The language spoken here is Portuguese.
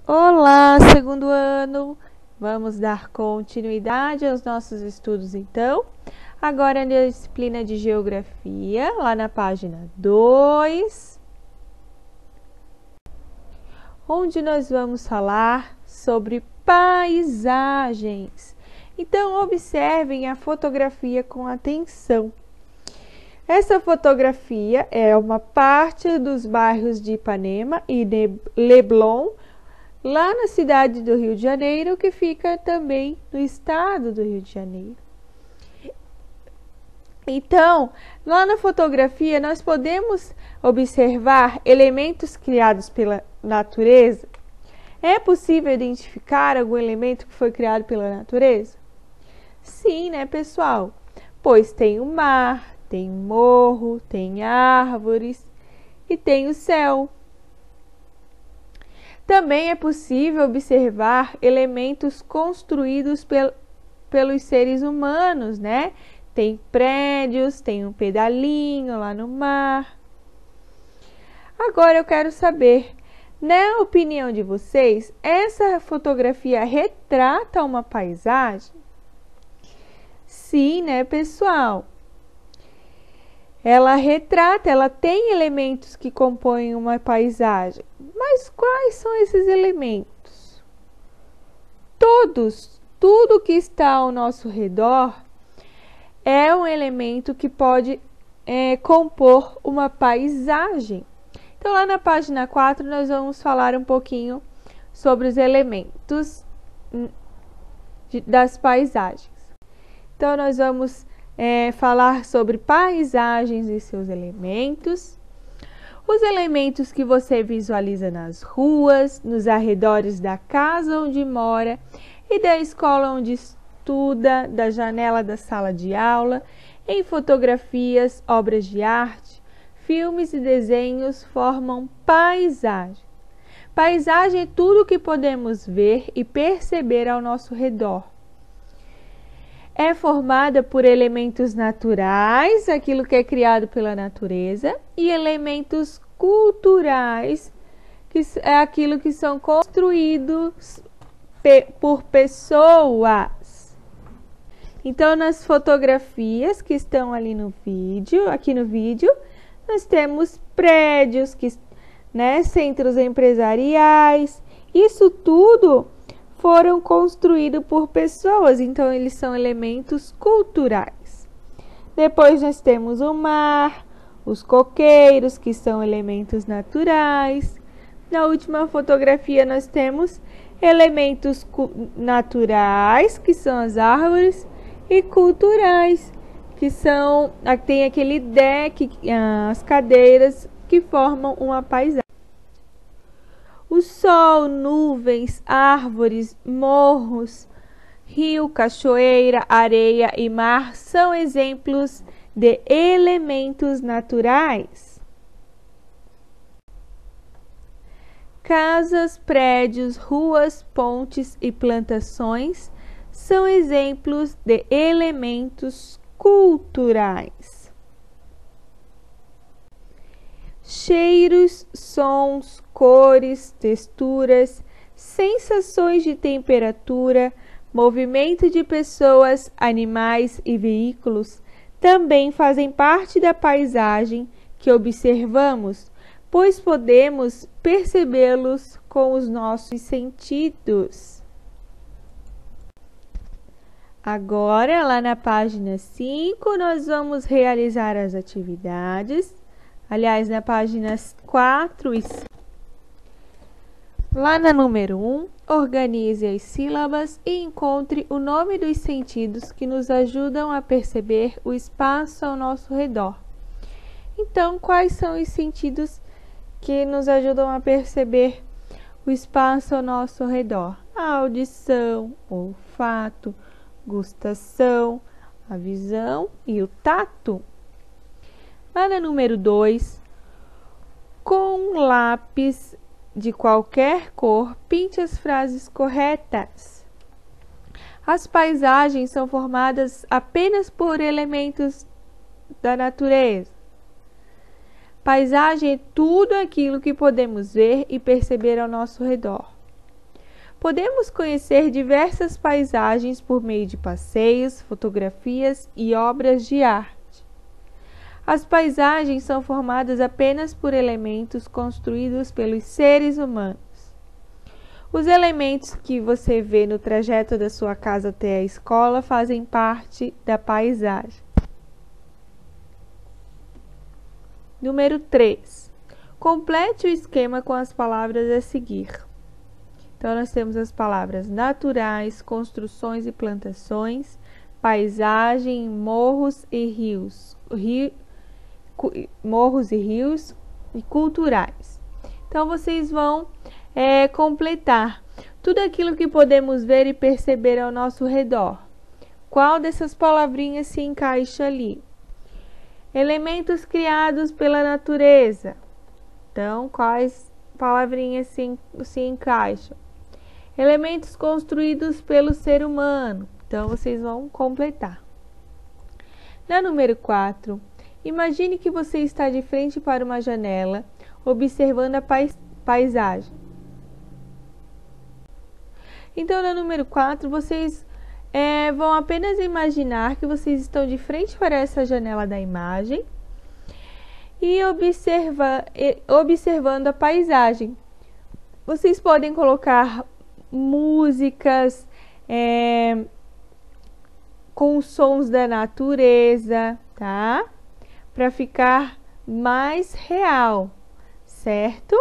Olá, segundo ano! Vamos dar continuidade aos nossos estudos, então. Agora na disciplina de Geografia, lá na página 2, onde nós vamos falar sobre paisagens. Então, observem a fotografia com atenção. Essa fotografia é uma parte dos bairros de Ipanema e de Leblon, lá na cidade do Rio de Janeiro, que fica também no estado do Rio de Janeiro. Então, lá na fotografia, nós podemos observar elementos criados pela natureza. É possível identificar algum elemento que foi criado pela natureza? Sim, né, pessoal? Pois tem o mar, tem o morro, tem árvores e tem o céu. Também é possível observar elementos construídos pelos seres humanos, né? Tem prédios, tem um pedalinho lá no mar. Agora eu quero saber, na opinião de vocês, essa fotografia retrata uma paisagem? Sim, né, pessoal? Ela retrata, ela tem elementos que compõem uma paisagem. Mas quais são esses elementos? Tudo que está ao nosso redor é um elemento que pode compor uma paisagem. Então, lá na página 4, nós vamos falar um pouquinho sobre os elementos das paisagens. Então, nós vamos falar sobre paisagens e seus elementos. Os elementos que você visualiza nas ruas, nos arredores da casa onde mora e da escola onde estuda, da janela da sala de aula, em fotografias, obras de arte, filmes e desenhos formam paisagem. Paisagem é tudo que podemos ver e perceber ao nosso redor. É formada por elementos naturais, aquilo que é criado pela natureza, e elementos culturais, que é aquilo que são construídos por pessoas. Então, nas fotografias que estão ali no vídeo, nós temos prédios, centros empresariais, isso tudo foram construídos por pessoas, então eles são elementos culturais. Depois nós temos o mar, os coqueiros, que são elementos naturais. Na última fotografia nós temos elementos naturais, que são as árvores, e culturais, que tem aquele deck, as cadeiras, que formam uma paisagem. O sol, nuvens, árvores, morros, rio, cachoeira, areia e mar são exemplos de elementos naturais. Casas, prédios, ruas, pontes e plantações são exemplos de elementos culturais. Cheiros, sons, cores, texturas, sensações de temperatura, movimento de pessoas, animais e veículos também fazem parte da paisagem que observamos, pois podemos percebê-los com os nossos sentidos. Agora, lá na página 5, nós vamos realizar as atividades. Aliás, na página 4 e 5. Lá na número 1, organize as sílabas e encontre o nome dos sentidos que nos ajudam a perceber o espaço ao nosso redor. Então, quais são os sentidos que nos ajudam a perceber o espaço ao nosso redor? A audição, o olfato, gustação, a visão e o tato. Lá na número 2, com um lápis de qualquer cor, pinte as frases corretas. As paisagens são formadas apenas por elementos da natureza. Paisagem é tudo aquilo que podemos ver e perceber ao nosso redor. Podemos conhecer diversas paisagens por meio de passeios, fotografias e obras de arte. As paisagens são formadas apenas por elementos construídos pelos seres humanos. Os elementos que você vê no trajeto da sua casa até a escola fazem parte da paisagem. Número 3. Complete o esquema com as palavras a seguir. Então, nós temos as palavras naturais, construções e plantações, paisagem, morros e rios, e culturais. Então, vocês vão completar tudo aquilo que podemos ver e perceber ao nosso redor. Qual dessas palavrinhas se encaixa ali? Elementos criados pela natureza. Então, quais palavrinhas se encaixam? Elementos construídos pelo ser humano. Então, vocês vão completar. Na número 4, imagine que você está de frente para uma janela, observando a paisagem. Então, na número 4, vocês vão apenas imaginar que vocês estão de frente para essa janela da imagem e observando a paisagem. Vocês podem colocar músicas com sons da natureza, tá? Para ficar mais real, certo?